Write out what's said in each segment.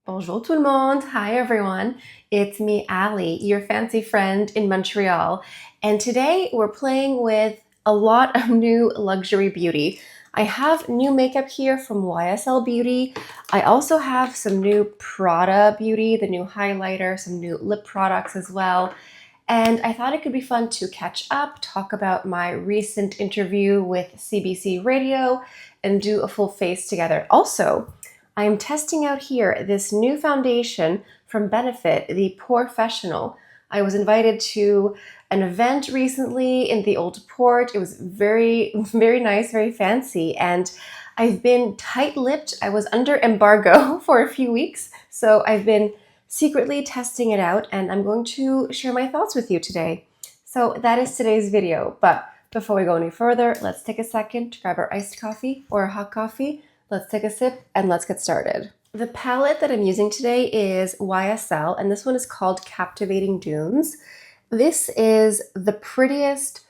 Bonjour tout le monde. Hi everyone. It's me, Ali, your fancy friend in Montreal. And today we're playing with a lot of new luxury beauty. I have new makeup here from YSL Beauty. I also have some new Prada Beauty, the new highlighter, some new lip products as well. And I thought it could be fun to catch up, talk about my recent interview with CBC Radio, and do a full face together. Also, I am testing out here this new foundation from Benefit, the Porefoessional. I was invited to an event recently in the Old Port. It was very, very nice, very fancy, and I've been tight-lipped. I was under embargo for a few weeks, so I've been secretly testing it out, and I'm going to share my thoughts with you today. So that is today's video, but before we go any further, let's take a second to grab our iced coffee or a hot coffee. Let's take a sip and let's get started. The palette that I'm using today is YSL, and this one is called Captivating Dunes. This is the prettiest,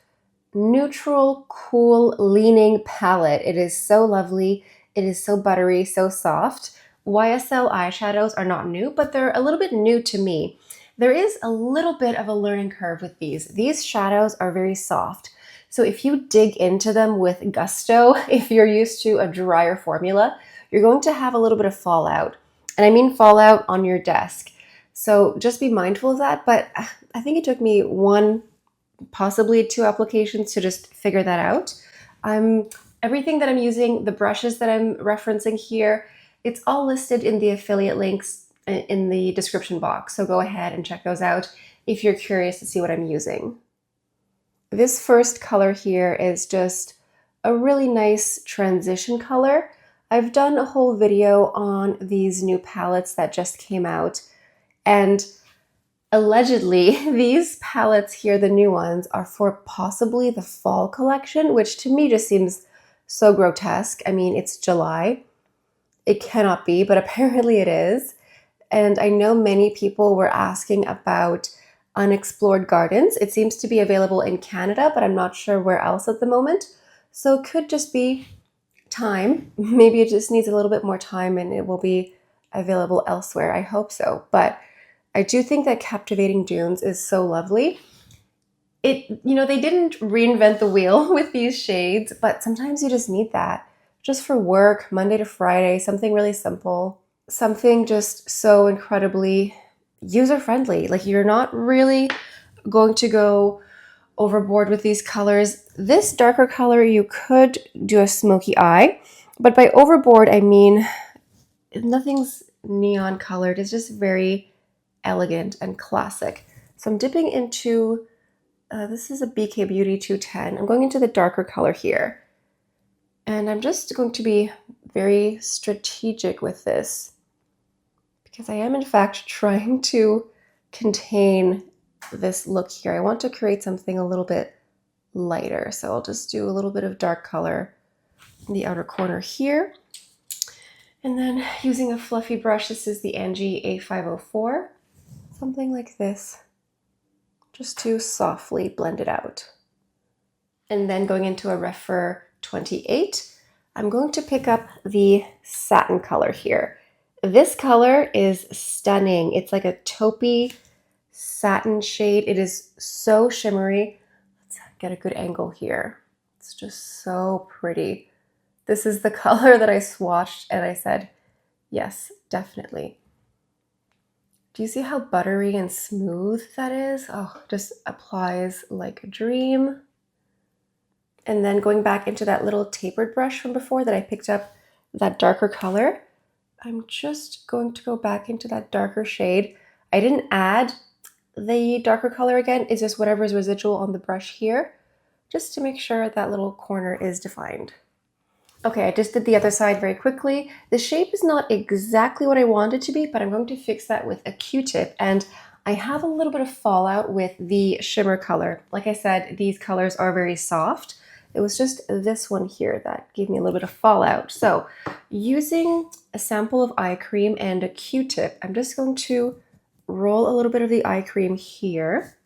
neutral, cool, leaning palette. It is so lovely. It is so buttery, so soft. YSL eyeshadows are not new, but they're a little bit new to me. There is a little bit of a learning curve with these. These shadows are very soft. So if you dig into them with gusto, if you're used to a drier formula, you're going to have a little bit of fallout. And I mean fallout on your desk. So just be mindful of that. But I think it took me one, possibly two applications to just figure that out. Everything that I'm using, the brushes that I'm referencing here, it's all listed in the affiliate links in the description box. So go ahead and check those out if you're curious to see what I'm using. This first color here is just a really nice transition color. I've done a whole video on these new palettes that just came out, and allegedly these palettes here, the new ones, are for possibly the fall collection, which to me just seems so grotesque. I mean, it's July. It cannot be, but apparently it is. And I know many people were asking about Unexplored Gardens. It seems to be available in Canada, but I'm not sure where else at the moment. So it could just be time. Maybe it just needs a little bit more time and it will be available elsewhere. I hope so. But I do think that Captivating Dunes is so lovely. They didn't reinvent the wheel with these shades, but sometimes you just need that. Just for work, Monday to Friday, something really simple. Something just so incredibly user-friendly. Like, you're not really going to go overboard with these colors. This darker color, you could do a smoky eye, but by overboard, I mean nothing's neon colored. It's just very elegant and classic. So I'm dipping into, this is a BK Beauty 210. I'm going into the darker color here. And I'm just going to be very strategic with this, because I am in fact trying to contain this look here. I want to create something a little bit lighter. So I'll just do a little bit of dark color in the outer corner here. And then using a fluffy brush, this is the Angie A504, something like this, just to softly blend it out. And then going into a Refer 28, I'm going to pick up the satin color here. This color is stunning. It's like a taupey satin shade. It is so shimmery. Let's get a good angle here. It's just so pretty. This is the color that I swatched and I said, yes, definitely. Do you see how buttery and smooth that is? Oh, just applies like a dream. And then going back into that little tapered brush from before that I picked up that darker color, I'm just going to go back into that darker shade. I didn't add the darker color again. It's just whatever's residual on the brush here, just to make sure that little corner is defined. Okay, I just did the other side very quickly. The shape is not exactly what I want it to be, but I'm going to fix that with a Q-tip. And I have a little bit of fallout with the shimmer color. Like I said, these colors are very soft. It was just this one here that gave me a little bit of fallout. So using a sample of eye cream and a Q-tip, I'm just going to roll a little bit of the eye cream here.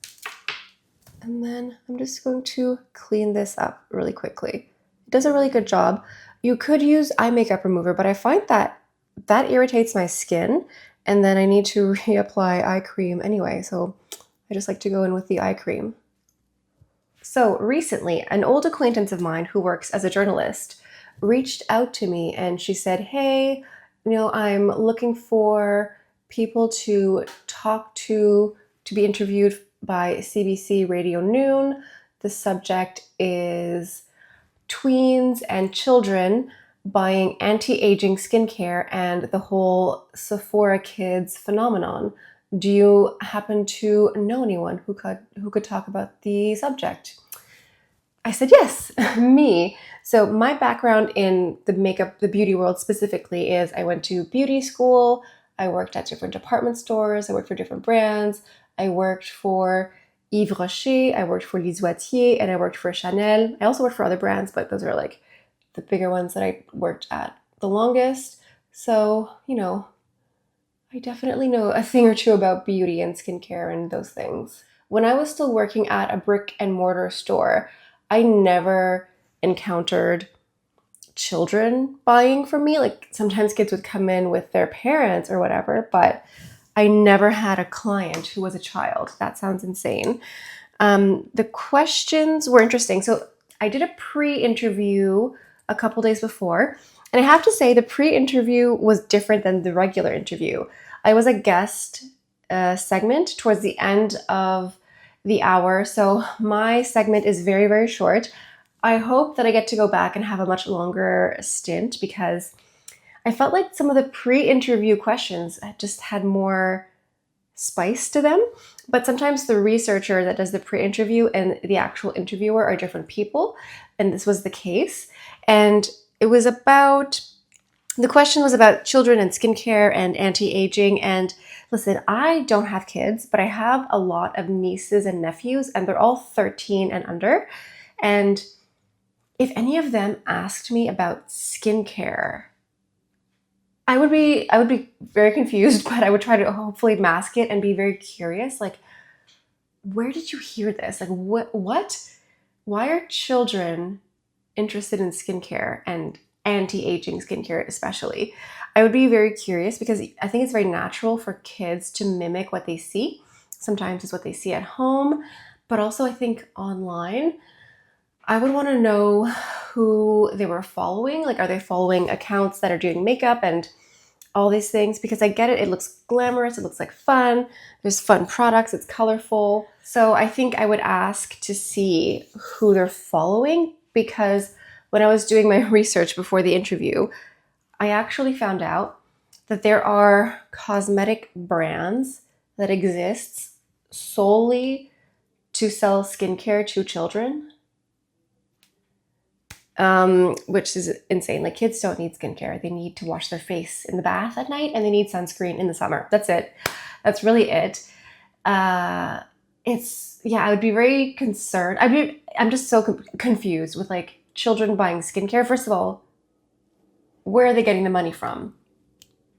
And then I'm just going to clean this up really quickly. It does a really good job. You could use eye makeup remover, but I find that irritates my skin and then I need to reapply eye cream anyway, so I just like to go in with the eye cream. So recently, an old acquaintance of mine who works as a journalist reached out to me and she said, hey, I'm looking for people to talk to be interviewed by CBC Radio Noon. The subject is tweens and children buying anti-aging skincare and the whole Sephora Kids phenomenon. Do you happen to know anyone who could talk about the subject? I said, yes, me. So my background in the beauty world specifically is I went to beauty school. I worked at different department stores. I worked for different brands. I worked for Yves Rocher. I worked for Lisoitier, and I worked for Chanel. I also worked for other brands, but those are like the bigger ones that I worked at the longest. So, I definitely know a thing or two about beauty and skincare and those things. When I was still working at a brick and mortar store, I never encountered children buying from me. Like sometimes kids would come in with their parents or whatever, but I never had a client who was a child. That sounds insane. The questions were interesting. So I did a pre-interview a couple days before, and I have to say the pre-interview was different than the regular interview. I was a guest segment towards the end of the hour, so my segment is very, very short. I hope that I get to go back and have a much longer stint because I felt like some of the pre-interview questions just had more spice to them. But sometimes the researcher that does the pre-interview and the actual interviewer are different people, and this was the case. And the question was about children and skincare and anti-aging. And listen, I don't have kids, but I have a lot of nieces and nephews, and they're all 13 and under. And if any of them asked me about skincare, I would be very confused, but I would try to hopefully mask it and be very curious. Like, where did you hear this? Like, what? Why are children interested in skincare and anti-aging skincare especially? I would be very curious because I think it's very natural for kids to mimic what they see. Sometimes it's what they see at home, but also I think online. I would want to know who they were following. Like, are they following accounts that are doing makeup and all these things? Because I get it. It looks glamorous. It looks like fun. There's fun products. It's colorful. So I think I would ask to see who they're following, because when I was doing my research before the interview, I actually found out that there are cosmetic brands that exist solely to sell skincare to children. Which is insane. Like, kids don't need skincare. They need to wash their face in the bath at night, and they need sunscreen in the summer. That's it. That's really it. I would be very concerned. I'm just so confused with like children buying skincare. First of all, where are they getting the money from?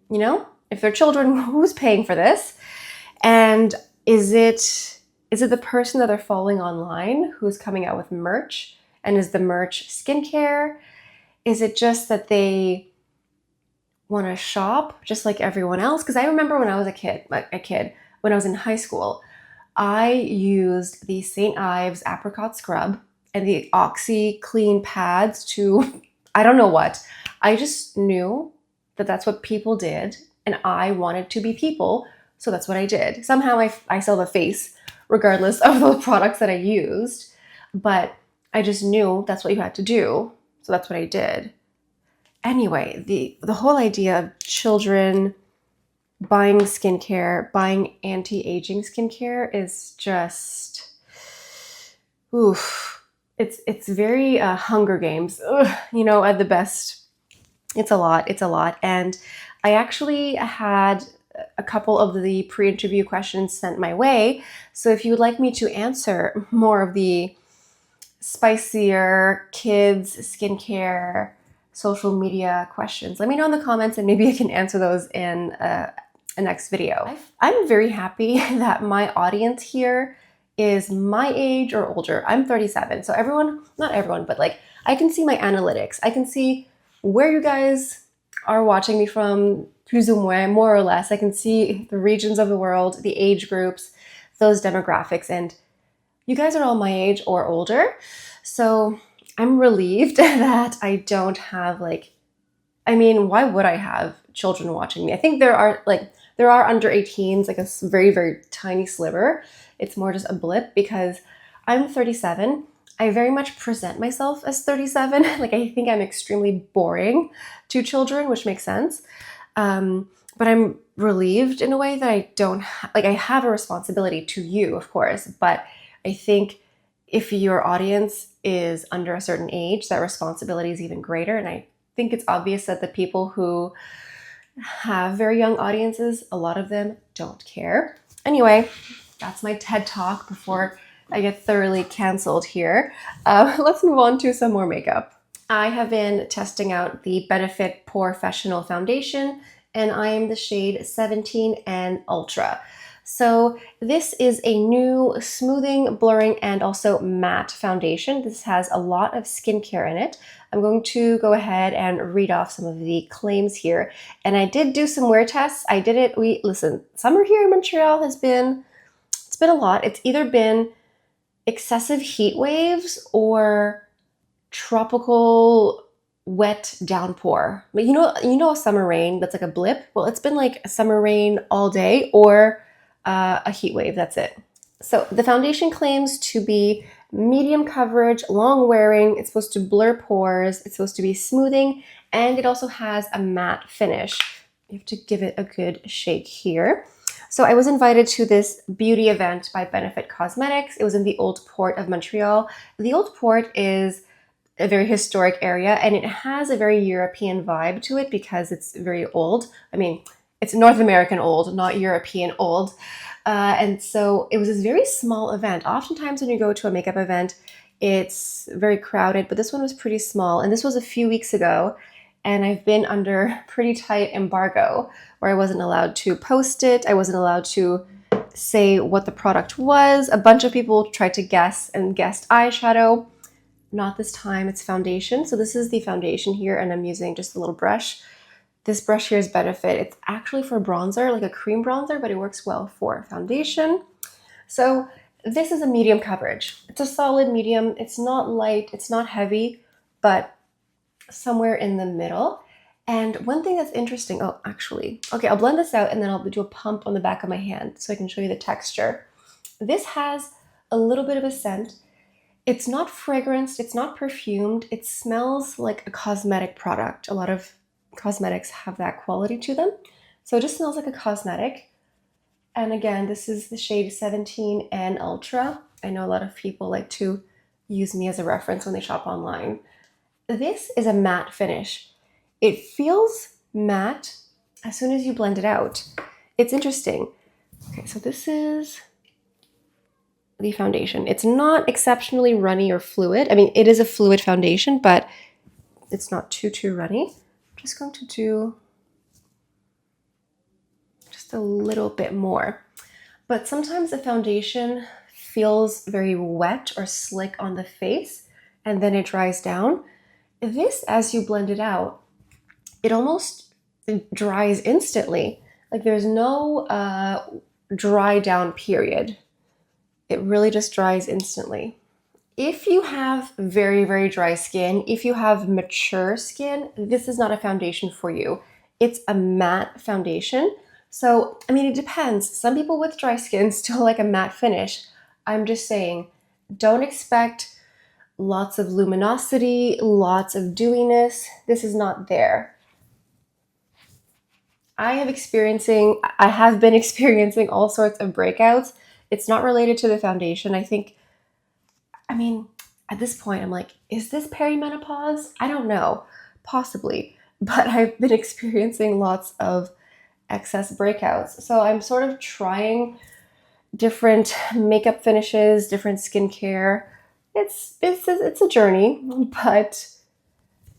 If they're children, who's paying for this? And is it the person that they're following online who's coming out with merch? And is the merch skincare? Is it just that they want to shop just like everyone else? Because I remember when I was a kid, when I was in high school, I used the St. Ives apricot scrub and the Oxy clean pads to, I don't know what. I just knew that that's what people did, and I wanted to be people, so that's what I did. Somehow I still have a face, regardless of the products that I used, but I just knew that's what you had to do, so that's what I did. Anyway, the whole idea of children buying skincare, buying anti-aging skincare is just, oof. It's very Hunger Games, at the best. It's a lot. And I actually had a couple of the pre-interview questions sent my way. So if you would like me to answer more of the spicier kids, skincare, social media questions, let me know in the comments and maybe I can answer those in a next video. I'm very happy that my audience here is my age or older. I'm 37, so not everyone, but like I can see my analytics. I can see where you guys are watching me from plus ou moins, more or less. I can see the regions of the world, the age groups, those demographics, and you guys are all my age or older. So I'm relieved that I don't have like, I mean, why would I have children watching me? I think there are under 18s, like a very, very tiny sliver. It's more just a blip because I'm 37. I very much present myself as 37. Like, I think I'm extremely boring to children, which makes sense. But I'm relieved in a way that I don't like, I have a responsibility to you, of course, but I think if your audience is under a certain age, that responsibility is even greater. And I think it's obvious that the people who have very young audiences, a lot of them don't care. Anyway, that's my TED talk before I get thoroughly canceled here. Let's move on to some more makeup. I have been testing out the Benefit Porefoessional foundation, and I am the shade 17 and Ultra. So this is a new smoothing, blurring, and also matte foundation. This has a lot of skincare in it. I'm going to go ahead and read off some of the claims here. And I did do some wear tests. I did it. Listen, summer here in Montreal it's been a lot. It's either been excessive heat waves or tropical wet downpour. But you know a summer rain that's like a blip? Well, it's been like a summer rain all day or a heat wave, that's it. So the foundation claims to be medium coverage, long wearing, it's supposed to blur pores, it's supposed to be smoothing, and it also has a matte finish. You have to give it a good shake here. So I was invited to this beauty event by Benefit Cosmetics. It was in the Old Port of Montreal. The Old Port is a very historic area and it has a very European vibe to it because it's very old. I mean, it's North American old, not European old. And so it was this very small event. Oftentimes when you go to a makeup event, it's very crowded, but this one was pretty small. And this was a few weeks ago. And I've been under pretty tight embargo where I wasn't allowed to post it. I wasn't allowed to say what the product was. A bunch of people tried to guess and guessed eyeshadow. Not this time, it's foundation. So this is the foundation here, and I'm using just a little brush. This brush here is Benefit. It's actually for bronzer, like a cream bronzer, but it works well for foundation. So this is a medium coverage. It's a solid medium. It's not light, it's not heavy, but somewhere in the middle. And one thing that's interesting, okay, I'll blend this out and then I'll do a pump on the back of my hand so I can show you the texture. This has a little bit of a scent. It's not fragranced, it's not perfumed. It smells like a cosmetic product. A lot of cosmetics have that quality to them. So it just smells like a cosmetic. And again, this is the shade 17 and Ultra. I know a lot of people like to use me as a reference when they shop online. This is a matte finish. It feels matte as soon as you blend it out. It's interesting. Okay, so this is the foundation. It's not exceptionally runny or fluid. I mean, it is a fluid foundation, but it's not too runny. I'm just going to do just a little bit more. But sometimes the foundation feels very wet or slick on the face, and then it dries down. This, as you blend it out, it almost dries instantly. Like there's no dry down period. It really just dries instantly. If you have very, very dry skin, if you have mature skin, this is not a foundation for you. It's a matte foundation. So, I mean, it depends. Some people with dry skin still like a matte finish. I'm just saying, don't expect lots of luminosity, lots of dewiness. This is not there. I have been experiencing all sorts of breakouts. It's not related to the foundation. I mean, at this point, I'm like, is this perimenopause? I don't know, possibly, but I've been experiencing lots of excess breakouts. So I'm sort of trying different makeup finishes, different skincare. It's a journey, but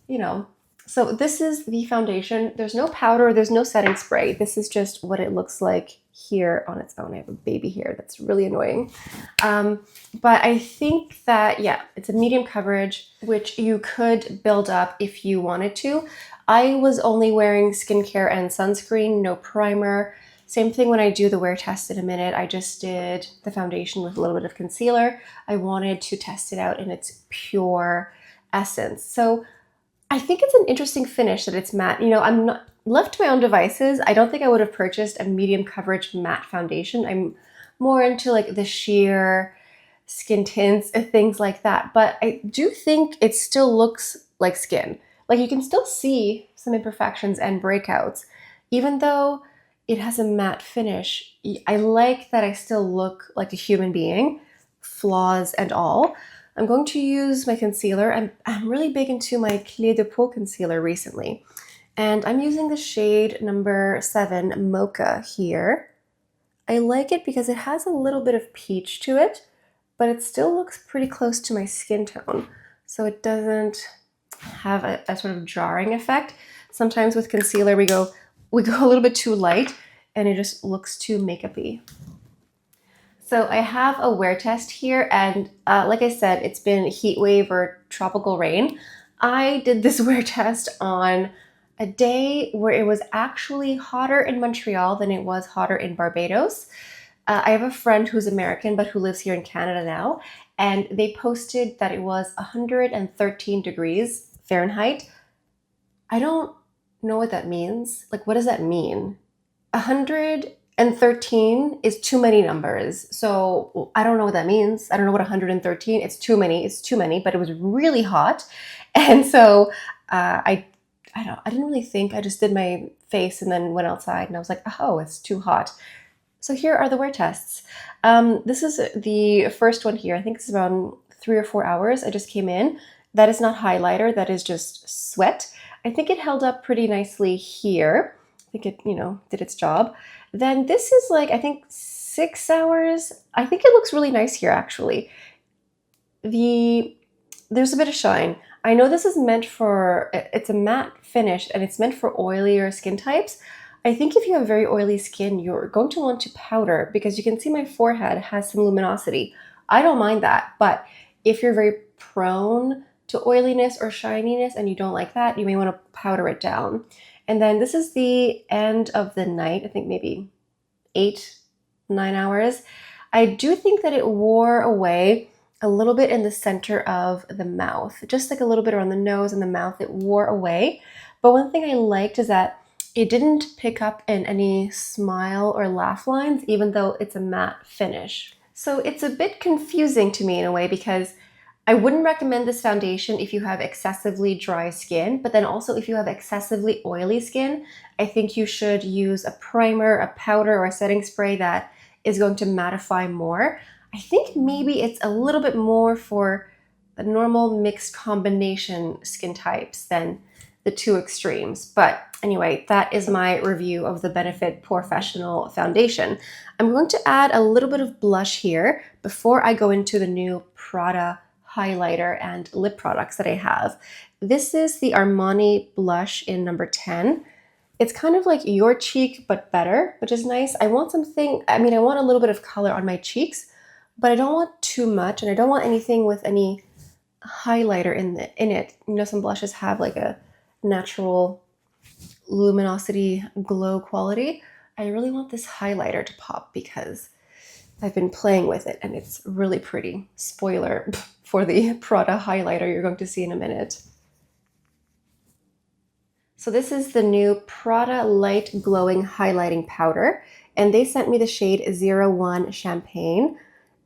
you know. So this is the foundation. There's no powder, there's no setting spray. This is just what it looks like here on its own. I have a baby here that's really annoying. But I think that, yeah, it's a medium coverage, which you could build up if you wanted to. I was only wearing skincare and sunscreen, no primer. Same thing when I do the wear test in a minute. I just did the foundation with a little bit of concealer. I wanted to test it out in its pure essence. So I think it's an interesting finish that it's matte. You know, I'm not left to my own devices. I don't think I would have purchased a medium coverage matte foundation. I'm more into like the sheer skin tints and things like that. But I do think it still looks like skin. Like you can still see some imperfections and breakouts, even though it has a matte finish. I like that I still look like a human being, flaws and all. I'm going to use my concealer. I'm really big into my Clé de Peau concealer recently. And I'm using the shade number 7 Mocha here. I like it because it has a little bit of peach to it, but it still looks pretty close to my skin tone. So it doesn't have a sort of jarring effect. Sometimes with concealer we go a little bit too light and it just looks too makeup-y. So I have a wear test here, and like I said, it's been heat wave or tropical rain. I did this wear test on a day where it was actually hotter in Montreal than it was hotter in Barbados. I have a friend who's American but who lives here in Canada now, and they posted that it was 113 degrees Fahrenheit. I don't know what that means. Like, what does that mean? 113 is too many numbers. So I don't know what that means. I don't know what 113. It's too many, but it was really hot. And so I didn't really think. I just did my face and then went outside and I was like, oh, it's too hot. So here are the wear tests. This is the first one here. I think it's around 3 or 4 hours. I just came in. That is not highlighter. That is just sweat. I think it held up pretty nicely here. I think it, did its job. Then this is like, I think 6 hours. I think it looks really nice here, actually. There's a bit of shine. I know this is meant for, it's a matte finish and it's meant for oilier skin types. I think if you have very oily skin, you're going to want to powder because you can see my forehead has some luminosity. I don't mind that, but if you're very prone to oiliness or shininess and you don't like that, you may want to powder it down. And then this is the end of the night, I think maybe 8, 9 hours. I do think that it wore away a little bit in the center of the mouth, just like a little bit around the nose and the mouth, it wore away. But one thing I liked is that it didn't pick up in any smile or laugh lines, even though it's a matte finish. So it's a bit confusing to me in a way because I wouldn't recommend this foundation if you have excessively dry skin, but then also if you have excessively oily skin, I think you should use a primer, a powder, or a setting spray that is going to mattify more. I think maybe it's a little bit more for the normal mixed combination skin types than the two extremes. But anyway, that is my review of the Benefit Porefoessional foundation. I'm going to add a little bit of blush here before I go into the new Prada highlighter and lip products that I have. This is the Armani blush in number 10. It's kind of like your cheek, but better, which is nice. I want I want a little bit of color on my cheeks, but I don't want too much, and I don't want anything with any highlighter in it. Some blushes have like a natural luminosity glow quality. I really want this highlighter to pop because I've been playing with it and it's really pretty. Spoiler for the Prada highlighter you're going to see in a minute. So this is the new Prada Light Glowing Highlighting Powder, and they sent me the shade 01 Champagne.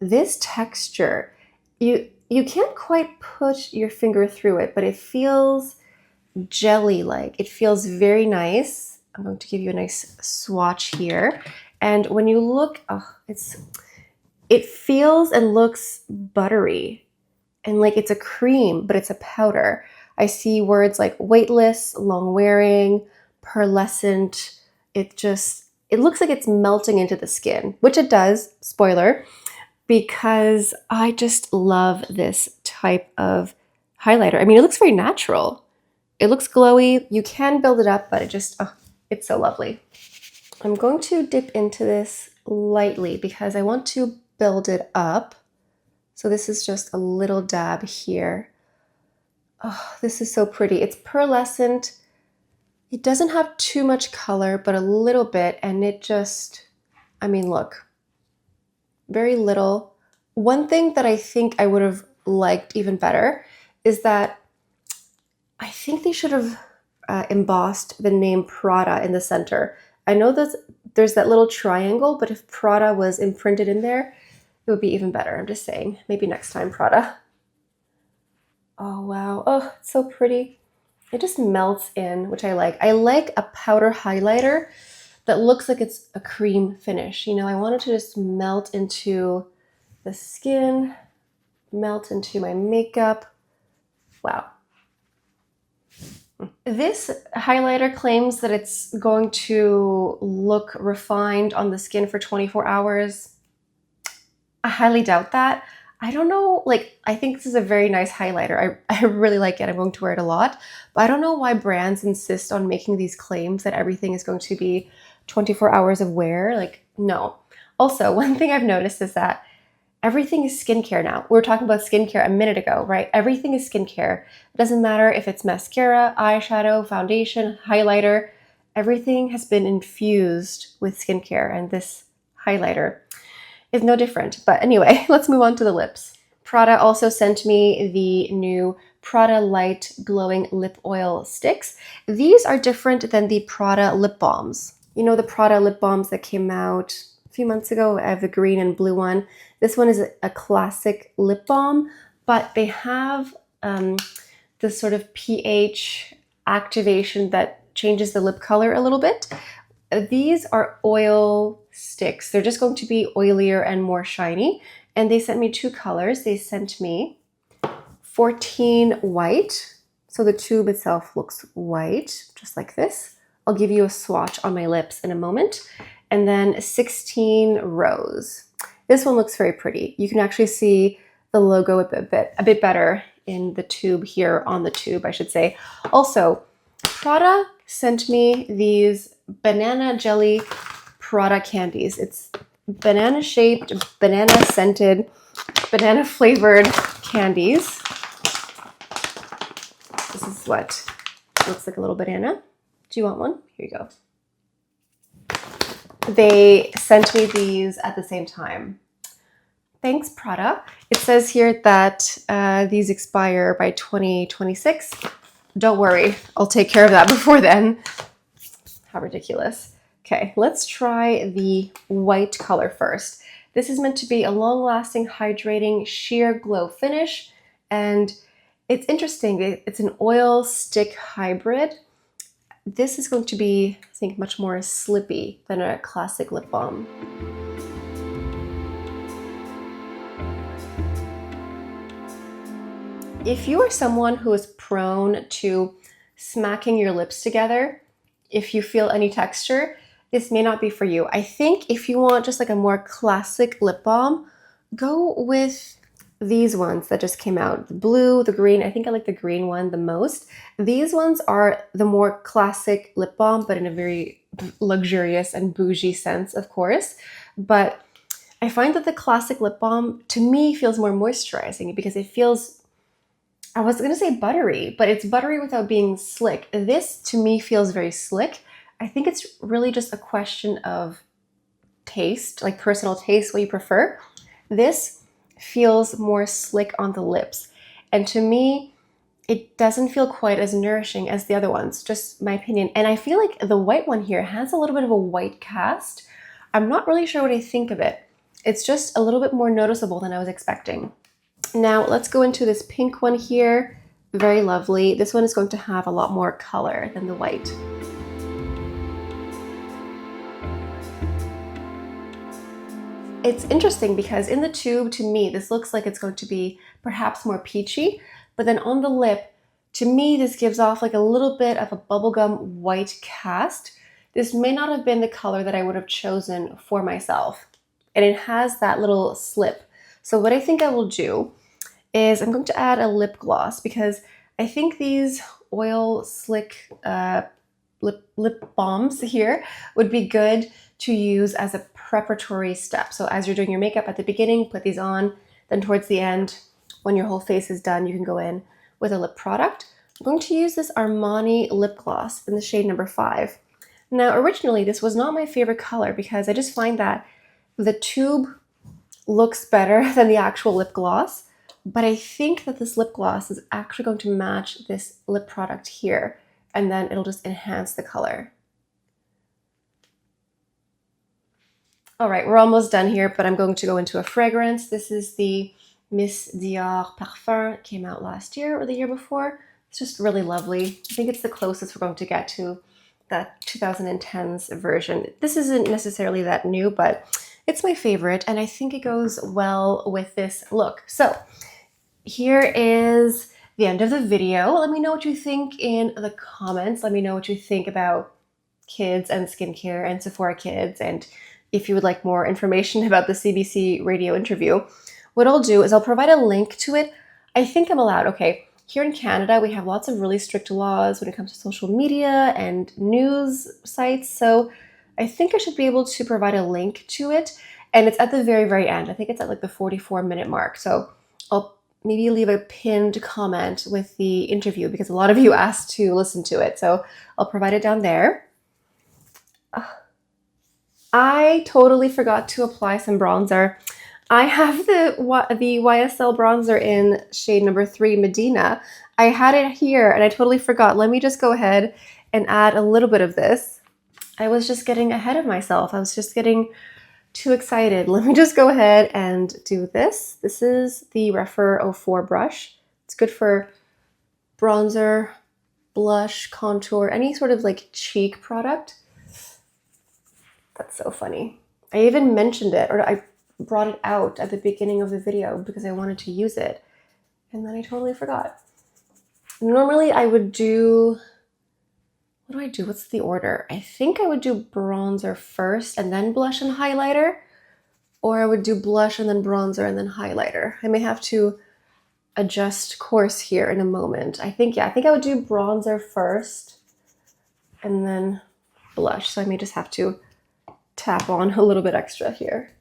This texture, you can't quite put your finger through it, but it feels jelly-like. It feels very nice. I'm going to give you a nice swatch here. And when you look, it feels and looks buttery and like it's a cream, but it's a powder. I see words like weightless, long wearing, pearlescent. It looks like it's melting into the skin, which it does, spoiler, because I just love this type of highlighter. I mean, it looks very natural. It looks glowy. You can build it up, but it's so lovely. I'm going to dip into this lightly because I want to build it up. So this is just a little dab here. Oh, this is so pretty. It's pearlescent. It doesn't have too much color, but a little bit, and it just, I mean, look, very little. One thing that I think I would have liked even better is that I think they should have embossed the name Prada in the center. I know that there's that little triangle, but if Prada was imprinted in there, it would be even better. I'm just saying, maybe next time, Prada. Oh, wow. Oh, it's so pretty. It just melts in, which I like. I like a powder highlighter that looks like it's a cream finish. You know, I want it to just melt into the skin, melt into my makeup. Wow. This highlighter claims that it's going to look refined on the skin for 24 hours. I highly doubt that. I don't know, like, I think this is a very nice highlighter. I really like it. I'm going to wear it a lot. But I don't know why brands insist on making these claims that everything is going to be 24 hours of wear. Like, no. Also, one thing I've noticed is that everything is skincare now. We were talking about skincare a minute ago, right? Everything is skincare. It doesn't matter if it's mascara, eyeshadow, foundation, highlighter. Everything has been infused with skincare, and this highlighter is no different. But anyway, let's move on to the lips. Prada also sent me the new Prada Light Glowing Lip Oil Sticks. These are different than the Prada lip balms. You know, the Prada lip balms that came out a few months ago. I have the green and blue one. This one is a classic lip balm, but they have this sort of pH activation that changes the lip color a little bit. These are oil sticks. They're just going to be oilier and more shiny. And they sent me two colors. They sent me 14 white. So the tube itself looks white, just like this. I'll give you a swatch on my lips in a moment. And then 16 rose. This one looks very pretty. You can actually see the logo a bit better in the tube here, on the tube, I should say. Also, Prada sent me these banana jelly Prada candies. It's banana shaped, banana scented, banana flavored candies. This is what looks like a little banana. Do you want one? Here you go. They sent me these at the same time. Thanks, Prada. It says here that these expire by 2026. Don't worry, I'll take care of that before then. How ridiculous. Okay, let's try the white color first. This is meant to be a long-lasting, hydrating, sheer glow finish. And it's interesting, it's an oil stick hybrid. This is going to be, I think, much more slippy than a classic lip balm. If you are someone who is prone to smacking your lips together, if you feel any texture, this may not be for you. I think if you want just like a more classic lip balm, go with these ones that just came out. The blue, the green, I think I like the green one the most. These ones are the more classic lip balm, but in a very luxurious and bougie sense, of course. But I find that the classic lip balm, to me, feels more moisturizing because it feels, I was gonna say buttery, but it's buttery without being slick. This, to me, feels very slick. I think it's really just a question of taste, like personal taste, what you prefer. This feels more slick on the lips. And to me, it doesn't feel quite as nourishing as the other ones, just my opinion. And I feel like the white one here has a little bit of a white cast. I'm not really sure what I think of it. It's just a little bit more noticeable than I was expecting. Now let's go into this pink one here. Very lovely. This one is going to have a lot more color than the white. It's interesting because in the tube, to me, this looks like it's going to be perhaps more peachy, but then on the lip, to me, this gives off like a little bit of a bubblegum white cast. This may not have been the color that I would have chosen for myself. And it has that little slip. So what I think I will do is I'm going to add a lip gloss because I think these oil slick lip balms here would be good to use as a preparatory step. So as you're doing your makeup at the beginning, put these on. Then towards the end, when your whole face is done, you can go in with a lip product. I'm going to use this Armani lip gloss in the shade number 5. Now, originally, this was not my favorite color because I just find that the tube looks better than the actual lip gloss, but I think that this lip gloss is actually going to match this lip product here, and then it'll just enhance the color. All right, we're almost done here, but I'm going to go into a fragrance. This is the Miss Dior Parfum. It came out last year or the year before. It's just really lovely. I think it's the closest we're going to get to that 2010s version. This isn't necessarily that new, but it's my favorite, and I think it goes well with this look. So here is the end of the video. Let me know what you think in the comments. Let me know what you think about kids and skincare and Sephora Kids, and if you would like more information about the CBC radio interview. What I'll do is I'll provide a link to it. I think I'm allowed. Okay, here in Canada, we have lots of really strict laws when it comes to social media and news sites, so I think I should be able to provide a link to it, and it's at the very, very end. I think it's at like the 44-minute mark, so I'll maybe leave a pinned comment with the interview because a lot of you asked to listen to it, so I'll provide it down there. I totally forgot to apply some bronzer. I have the YSL bronzer in shade number 3, Medina. I had it here and I totally forgot. Let me just go ahead and add a little bit of this. I was just getting ahead of myself. I was just getting too excited. Let me just go ahead and do this. This is the Refer 04 brush. It's good for bronzer, blush, contour, any sort of like cheek product. That's so funny. I even mentioned it, or I brought it out at the beginning of the video because I wanted to use it, and then I totally forgot. Normally I would do, what do I do? What's the order? I think I would do bronzer first and then blush and highlighter, or I would do blush and then bronzer and then highlighter. I may have to adjust course here in a moment. I think I would do bronzer first and then blush. So I may just have to tap on a little bit extra here.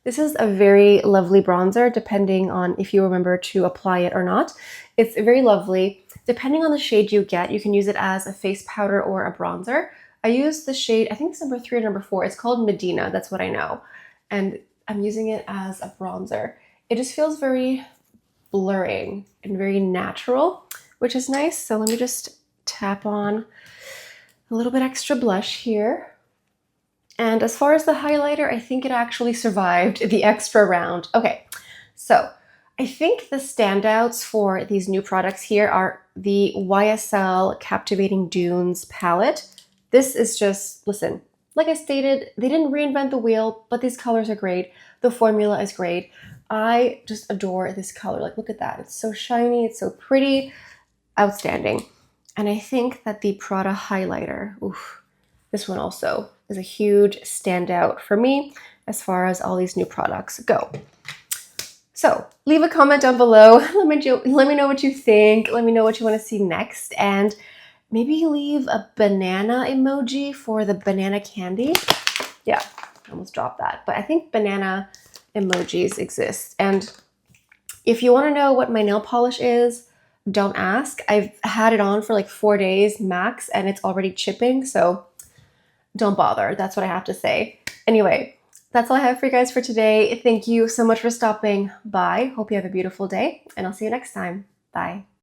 This is a very lovely bronzer, depending on if you remember to apply it or not. It's very lovely. Depending on the shade you get, you can use it as a face powder or a bronzer. I use the shade, I think it's number 3 or number 4. It's called Medina, that's what I know. And I'm using it as a bronzer. It just feels very blurring and very natural, which is nice. So let me just tap on a little bit extra blush here. And as far as the highlighter, I think it actually survived the extra round. Okay, so I think the standouts for these new products here are the YSL Captivating Dunes palette. This is just, listen, like I stated, they didn't reinvent the wheel, but these colors are great. The formula is great. I just adore this color. Like, look at that. It's so shiny. It's so pretty. Outstanding. And I think that the Prada highlighter, oof, this one also is a huge standout for me as far as all these new products go. So leave a comment down below. Let me know what you think. Let me know what you want to see next. And maybe leave a banana emoji for the banana candy. Yeah, I almost dropped that. But I think banana emojis exist. And if you want to know what my nail polish is, don't ask. I've had it on for like 4 days max and it's already chipping. So don't bother. That's what I have to say. Anyway, that's all I have for you guys for today. Thank you so much for stopping by. Hope you have a beautiful day, and I'll see you next time. Bye.